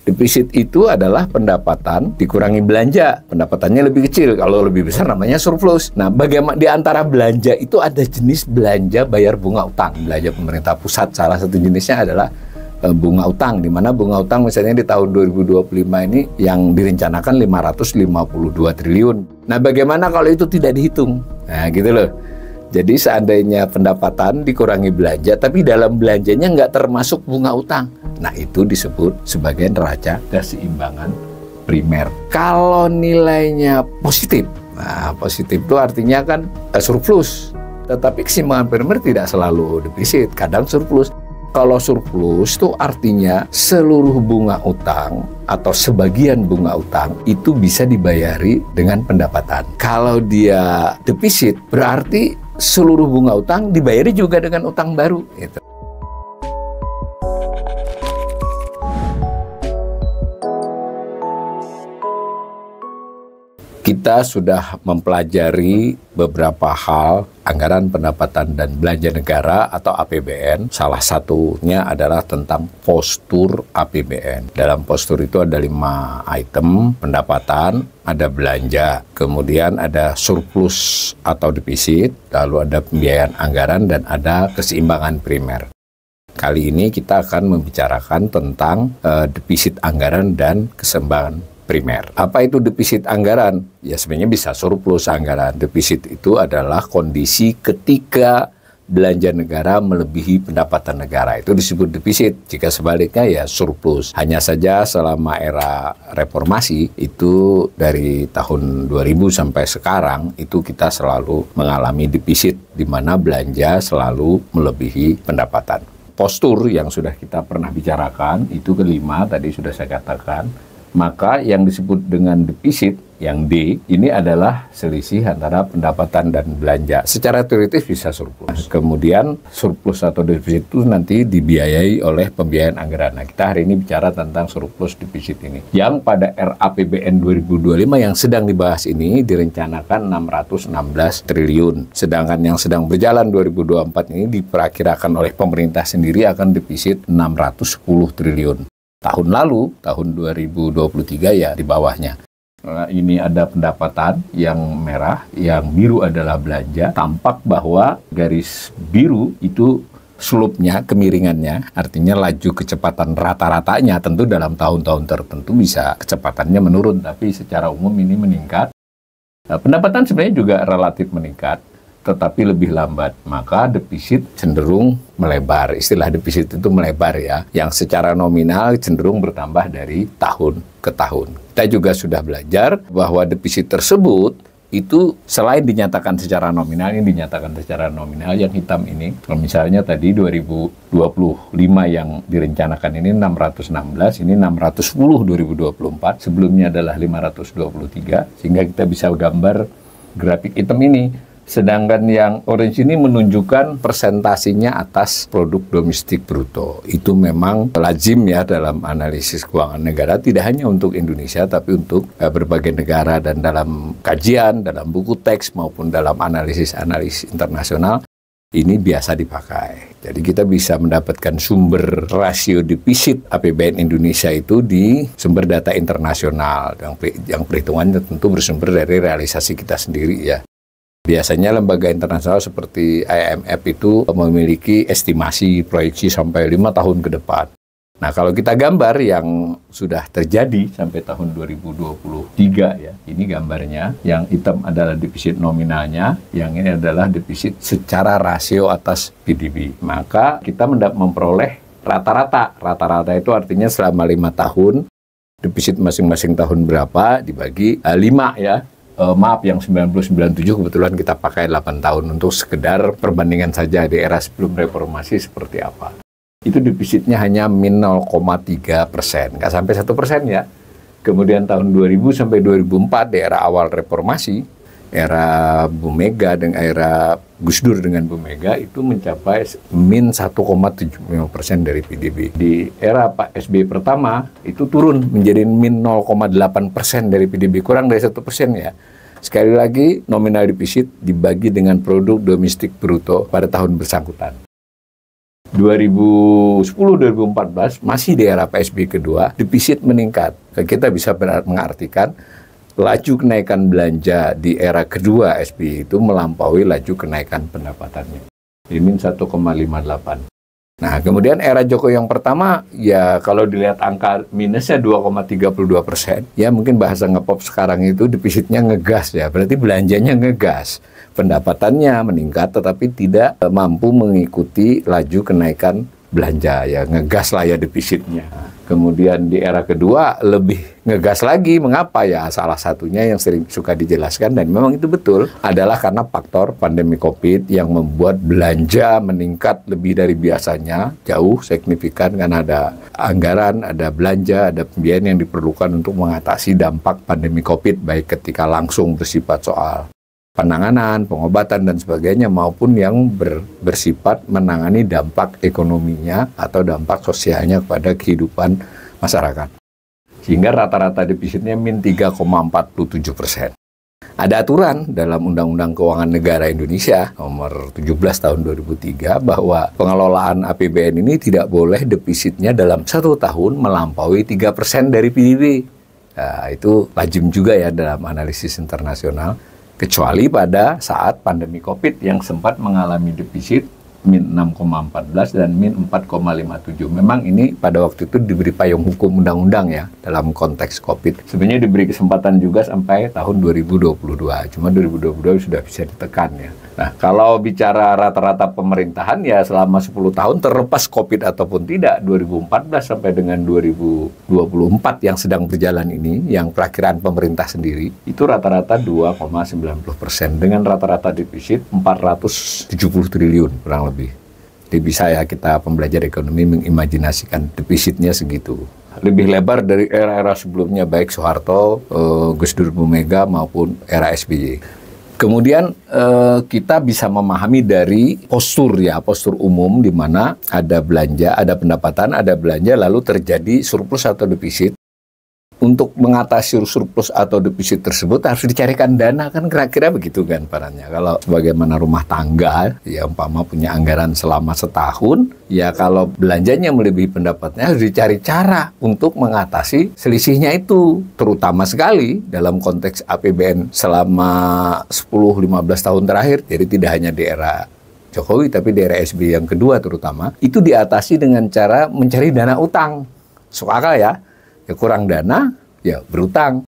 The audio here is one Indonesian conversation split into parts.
Defisit itu adalah pendapatan dikurangi belanja. Pendapatannya lebih kecil, kalau lebih besar namanya surplus. Nah, bagaimana di antara belanja itu ada jenis belanja bayar bunga utang. Belanja pemerintah pusat, salah satu jenisnya adalah bunga utang, di mana bunga utang misalnya di tahun 2025 ini yang direncanakan 552 triliun. Nah, bagaimana kalau itu tidak dihitung? Nah, gitu loh. Jadi seandainya pendapatan dikurangi belanja, tapi dalam belanjanya nggak termasuk bunga utang. Nah, itu disebut sebagai neraca keseimbangan primer. Kalau nilainya positif, nah positif itu artinya kan surplus. Tetapi keseimbangan primer tidak selalu defisit, kadang surplus. Kalau surplus itu artinya seluruh bunga utang atau sebagian bunga utang itu bisa dibayari dengan pendapatan. Kalau dia defisit berarti seluruh bunga utang dibayari juga dengan utang baru. Gitu. Kita sudah mempelajari beberapa hal anggaran pendapatan dan belanja negara atau APBN. Salah satunya adalah tentang postur APBN. Dalam postur itu ada 5 item: pendapatan, ada belanja, kemudian ada surplus atau defisit, lalu ada pembiayaan anggaran, dan ada keseimbangan primer. Kali ini kita akan membicarakan tentang defisit anggaran dan keseimbangan primer. Apa itu defisit anggaran? Ya sebenarnya bisa surplus anggaran. Defisit itu adalah kondisi ketika belanja negara melebihi pendapatan negara. Itu disebut defisit. Jika sebaliknya ya surplus. Hanya saja selama era reformasi itu dari tahun 2000 sampai sekarang itu kita selalu mengalami defisit di mana belanja selalu melebihi pendapatan. Postur yang sudah kita pernah bicarakan itu kelima tadi sudah saya katakan. Maka yang disebut dengan defisit, yang D, ini adalah selisih antara pendapatan dan belanja. Secara teoritis bisa surplus. Kemudian surplus atau defisit itu nanti dibiayai oleh pembiayaan anggaran. Nah, kita hari ini bicara tentang surplus defisit ini. Yang pada RAPBN 2025 yang sedang dibahas ini direncanakan 616 triliun. Sedangkan yang sedang berjalan 2024 ini diperkirakan oleh pemerintah sendiri akan defisit 610 triliun. Tahun lalu, tahun 2023 ya di bawahnya. Ini ada pendapatan yang merah, yang biru adalah belanja. Tampak bahwa garis biru itu slopnya, kemiringannya, artinya laju kecepatan rata-ratanya tentu dalam tahun-tahun tertentu bisa kecepatannya menurun, tapi secara umum ini meningkat. Pendapatan sebenarnya juga relatif meningkat, tetapi lebih lambat, maka defisit cenderung melebar. Istilah defisit itu melebar ya, yang secara nominal cenderung bertambah dari tahun ke tahun. Kita juga sudah belajar bahwa defisit tersebut itu selain dinyatakan secara nominal, yang dinyatakan secara nominal yang hitam ini, misalnya tadi 2025 yang direncanakan ini 616, ini 610 2024, sebelumnya adalah 523, sehingga kita bisa gambar grafik hitam ini. Sedangkan yang orange ini menunjukkan persentasinya atas produk domestik bruto. Itu memang lazim ya dalam analisis keuangan negara, tidak hanya untuk Indonesia, tapi untuk berbagai negara, dan dalam kajian, dalam buku teks, maupun dalam analisis internasional, ini biasa dipakai. Jadi kita bisa mendapatkan sumber rasio defisit APBN Indonesia itu di sumber data internasional, yang perhitungannya tentu bersumber dari realisasi kita sendiri ya. Biasanya lembaga internasional seperti IMF itu memiliki estimasi proyeksi sampai 5 tahun ke depan. Nah, kalau kita gambar yang sudah terjadi sampai tahun 2023 ya, ini gambarnya. Yang hitam adalah defisit nominalnya, yang ini adalah defisit secara rasio atas PDB. Maka kita memperoleh rata-rata. Rata-rata itu artinya selama 5 tahun, defisit masing-masing tahun berapa dibagi 5 ya. Maaf, yang 90-97 kebetulan kita pakai 8 tahun untuk sekedar perbandingan saja di era sebelum reformasi seperti apa. Itu defisitnya hanya min 0,3%, nggak sampai 1% ya. Kemudian tahun 2000 sampai 2004 di era awal reformasi, era Bu Mega dengan era Gus Dur dengan Bu Mega itu mencapai min 1,75% dari PDB. Di era Pak SBY pertama itu turun menjadi min 0,8% dari PDB, kurang dari 1% ya. Sekali lagi nominal defisit dibagi dengan produk domestik bruto pada tahun bersangkutan. 2010-2014 masih di era PSBY kedua, defisit meningkat. Kita bisa mengartikan laju kenaikan belanja di era kedua SBY itu melampaui laju kenaikan pendapatannya. Di min 1,58. Nah, kemudian era Jokowi yang pertama, ya kalau dilihat angka minusnya 2,32%, ya mungkin bahasa ngepop sekarang itu defisitnya ngegas ya, berarti belanjanya ngegas. Pendapatannya meningkat tetapi tidak mampu mengikuti laju kenaikan belanja, ya ngegas lah ya defisitnya. Kemudian di era kedua lebih ngegas lagi. Mengapa ya? Salah satunya yang sering suka dijelaskan dan memang itu betul adalah karena faktor pandemi COVID yang membuat belanja meningkat lebih dari biasanya, jauh signifikan karena ada anggaran, ada belanja, ada pembiayaan yang diperlukan untuk mengatasi dampak pandemi COVID baik ketika langsung bersifat soal penanganan, pengobatan, dan sebagainya, maupun yang bersifat menangani dampak ekonominya atau dampak sosialnya kepada kehidupan masyarakat. Sehingga rata-rata defisitnya min 3,47%. Ada aturan dalam Undang-Undang Keuangan Negara Indonesia nomor 17 tahun 2003 bahwa pengelolaan APBN ini tidak boleh defisitnya dalam 1 tahun melampaui 3% dari PDB. Nah, itu lazim juga ya dalam analisis internasional. Kecuali pada saat pandemi COVID yang sempat mengalami defisit min 6,14 dan min 4,57. Memang ini pada waktu itu diberi payung hukum undang-undang ya dalam konteks COVID. Sebenarnya diberi kesempatan juga sampai tahun 2022. Cuma 2022 sudah bisa ditekan ya. Nah, kalau bicara rata-rata pemerintahan ya selama 10 tahun terlepas COVID ataupun tidak, 2014 sampai dengan 2024 yang sedang berjalan ini, yang perakhiran pemerintah sendiri, itu rata-rata 2,90% dengan rata-rata defisit 470 triliun kurang lebih. Jadi bisa ya kita pembelajar ekonomi mengimajinasikan defisitnya segitu. Lebih lebar dari era-era sebelumnya baik Soeharto, Gus Dur, Bu Mega maupun era SBY. Kemudian kita bisa memahami dari postur ya, postur umum di mana ada belanja, ada pendapatan, ada belanja, lalu terjadi surplus atau defisit. Untuk mengatasi surplus atau defisit tersebut harus dicarikan dana, kan kira-kira begitu kan perannya. Kalau bagaimana rumah tangga, ya umpama punya anggaran selama setahun, ya kalau belanjanya melebihi pendapatnya harus dicari cara untuk mengatasi selisihnya itu. Terutama sekali dalam konteks APBN selama 10-15 tahun terakhir, jadi tidak hanya di era Jokowi tapi di era SBY yang kedua terutama, itu diatasi dengan cara mencari dana utang. Soalnya ya kurang dana, ya berutang.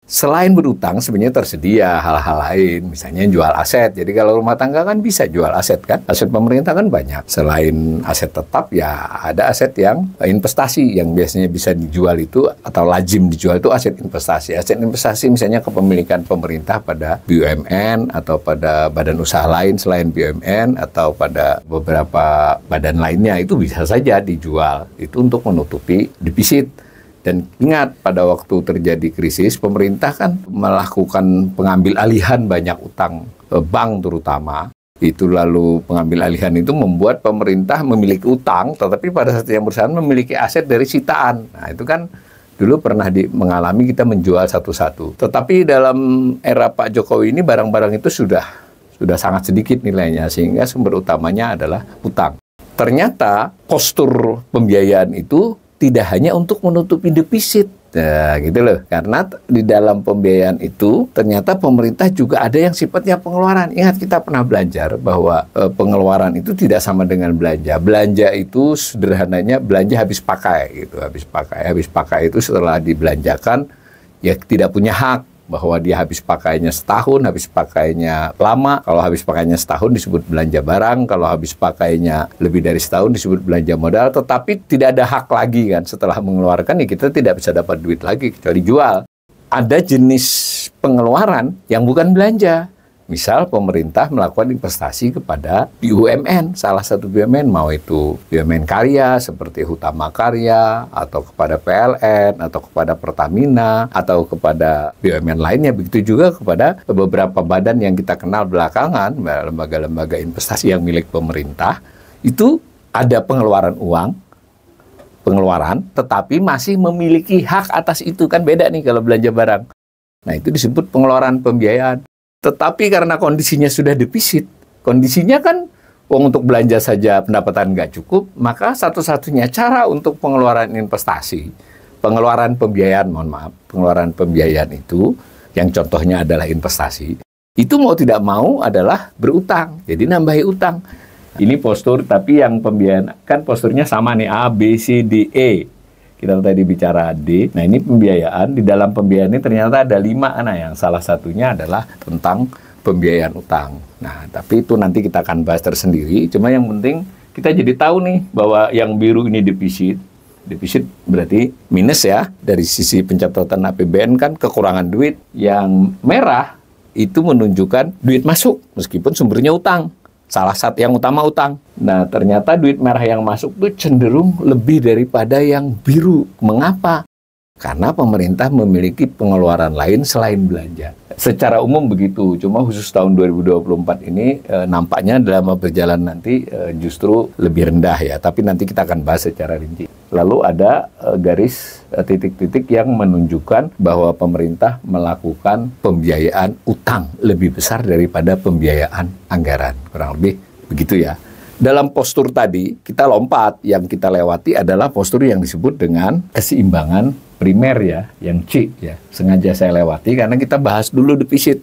Selain berutang, sebenarnya tersedia hal-hal lain, misalnya jual aset. Jadi kalau rumah tangga kan bisa jual aset kan, aset pemerintah kan banyak. Selain aset tetap, ya ada aset yang investasi, yang biasanya bisa dijual itu, atau lazim dijual itu aset investasi. Aset investasi misalnya kepemilikan pemerintah pada BUMN, atau pada badan usaha lain selain BUMN, atau pada beberapa badan lainnya, itu bisa saja dijual. Itu untuk menutupi defisit. Dan ingat, pada waktu terjadi krisis, pemerintah kan melakukan pengambil alihan banyak utang bank terutama. Itu lalu pengambil alihan itu membuat pemerintah memiliki utang, tetapi pada saat yang bersamaan memiliki aset dari sitaan. Nah, itu kan dulu pernah mengalami kita menjual satu-satu. Tetapi dalam era Pak Jokowi ini barang-barang itu sudah sangat sedikit nilainya, sehingga sumber utamanya adalah utang. Ternyata postur pembiayaan itu tidak hanya untuk menutupi defisit. Nah, gitu loh. Karena di dalam pembiayaan itu ternyata pemerintah juga ada yang sifatnya pengeluaran. Ingat, kita pernah belajar bahwa pengeluaran itu tidak sama dengan belanja. Belanja itu sederhananya belanja habis pakai gitu. Habis pakai itu setelah dibelanjakan ya tidak punya hak bahwa dia habis pakainya setahun, habis pakainya lama. Kalau habis pakainya setahun disebut belanja barang, kalau habis pakainya lebih dari setahun disebut belanja modal, tetapi tidak ada hak lagi kan. Setelah mengeluarkan ya kita tidak bisa dapat duit lagi kecuali jual. Ada jenis pengeluaran yang bukan belanja. Misal pemerintah melakukan investasi kepada BUMN, salah satu BUMN, mau itu BUMN karya seperti Hutama Karya, atau kepada PLN, atau kepada Pertamina, atau kepada BUMN lainnya. Begitu juga kepada beberapa badan yang kita kenal belakangan, lembaga-lembaga investasi yang milik pemerintah, itu ada pengeluaran uang, tetapi masih memiliki hak atas itu. Kan beda nih kalau belanja barang. Nah, itu disebut pengeluaran pembiayaan. Tetapi karena kondisinya sudah defisit, kondisinya kan Uang untuk belanja saja pendapatan nggak cukup, maka satu-satunya cara untuk pengeluaran investasi, pengeluaran pembiayaan, mohon maaf, pengeluaran pembiayaan itu, yang contohnya adalah investasi, itu mau tidak mau adalah berutang, jadi nambahi utang. Ini postur, tapi yang pembiayaan, kan posturnya sama nih, A, B, C, D, E. Kita tadi bicara D, nah ini pembiayaan, di dalam pembiayaan ini ternyata ada 5, nah yang salah satunya adalah tentang pembiayaan utang. Nah, tapi itu nanti kita akan bahas tersendiri. Cuma yang penting kita jadi tahu nih bahwa yang biru ini defisit. Defisit berarti minus ya. Dari sisi pencatatan APBN kan kekurangan duit. Yang merah itu menunjukkan duit masuk meskipun sumbernya utang. Salah satu yang utama utang. Nah, ternyata duit merah yang masuk itu cenderung lebih daripada yang biru. Mengapa? Karena pemerintah memiliki pengeluaran lain selain belanja. Secara umum begitu, cuma khusus tahun 2024 ini nampaknya dalam berjalan nanti justru lebih rendah ya. Tapi nanti kita akan bahas secara rinci. Lalu ada garis titik-titik yang menunjukkan bahwa pemerintah melakukan pembiayaan utang lebih besar daripada pembiayaan anggaran. Kurang lebih begitu ya. Dalam postur tadi, kita lompat, yang kita lewati adalah postur yang disebut dengan keseimbangan primer ya, yang C ya. Sengaja saya lewati karena kita bahas dulu defisit.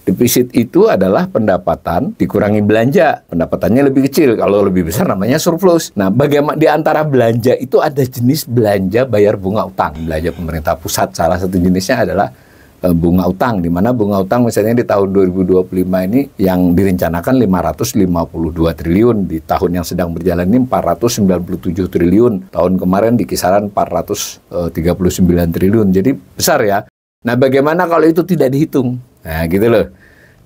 Defisit itu adalah pendapatan dikurangi belanja. Pendapatannya lebih kecil, kalau lebih besar namanya surplus. Nah, bagaimana di antara belanja itu ada jenis belanja bayar bunga utang. Belanja pemerintah pusat, salah satu jenisnya adalah bunga utang, di mana bunga utang misalnya di tahun 2025 ini yang direncanakan 552 triliun, di tahun yang sedang berjalan ini 497 triliun, tahun kemarin di kisaran 439 triliun, jadi besar ya. Nah, bagaimana kalau itu tidak dihitung? Nah, gitu loh.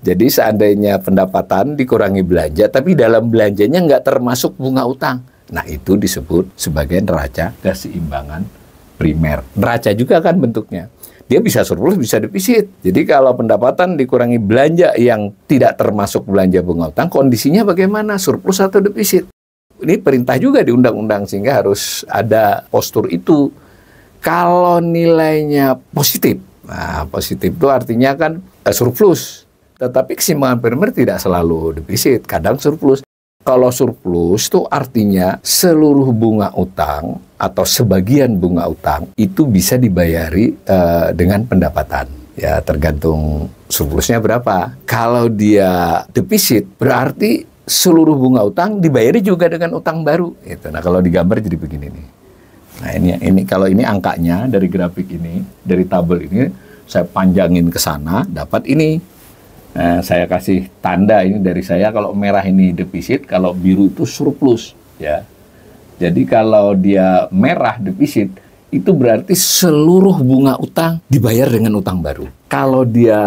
Jadi seandainya pendapatan dikurangi belanja, tapi dalam belanjanya nggak termasuk bunga utang. Nah, itu disebut sebagai neraca keseimbangan primer. Neraca juga kan bentuknya. Dia bisa surplus, bisa defisit. Jadi kalau pendapatan dikurangi belanja yang tidak termasuk belanja bunga utang, kondisinya bagaimana? Surplus atau defisit? Ini perintah juga di undang-undang, sehingga harus ada postur itu. Kalau nilainya positif, nah positif itu artinya kan surplus. Tetapi keseimbangan primer tidak selalu defisit, kadang surplus. Kalau surplus itu artinya seluruh bunga utang atau sebagian bunga utang itu bisa dibayari dengan pendapatan. Ya, tergantung surplusnya berapa. Kalau dia defisit berarti seluruh bunga utang dibayari juga dengan utang baru. Gitu. Nah, kalau digambar jadi begini nih. Nah, ini kalau ini angkanya dari grafik ini, dari tabel ini saya panjangin ke sana, dapat ini. Nah, saya kasih tanda ini dari saya, kalau merah ini defisit, kalau biru itu surplus ya. Jadi kalau dia merah defisit, itu berarti seluruh bunga utang dibayar dengan utang baru. Kalau dia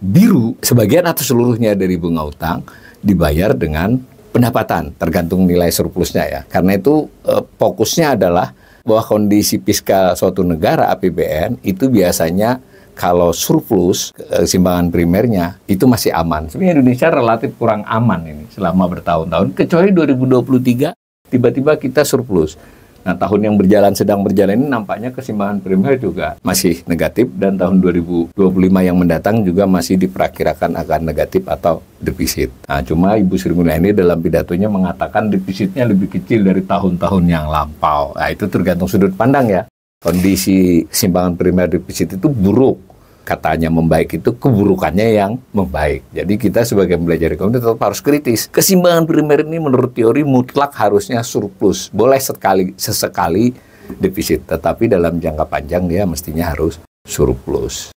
biru, sebagian atau seluruhnya dari bunga utang dibayar dengan pendapatan, tergantung nilai surplusnya ya. Karena itu fokusnya adalah bahwa kondisi fiskal suatu negara APBN itu biasanya kalau surplus, keseimbangan primernya, itu masih aman. Sebenarnya Indonesia relatif kurang aman ini selama bertahun-tahun. Kecuali 2023, tiba-tiba kita surplus. Nah, tahun yang sedang berjalan ini nampaknya keseimbangan primer juga masih negatif. Dan tahun 2025 yang mendatang juga masih diperkirakan akan negatif atau defisit. Nah, cuma Ibu Sri Mulyani dalam pidatonya mengatakan defisitnya lebih kecil dari tahun-tahun yang lampau. Nah, itu tergantung sudut pandang ya. Kondisi keseimbangan primer defisit itu buruk. Katanya membaik itu keburukannya yang membaik. Jadi kita sebagai belajar ekonomi tetap harus kritis. Keseimbangan primer ini menurut teori mutlak harusnya surplus. Boleh sesekali defisit, tetapi dalam jangka panjang dia mestinya harus surplus.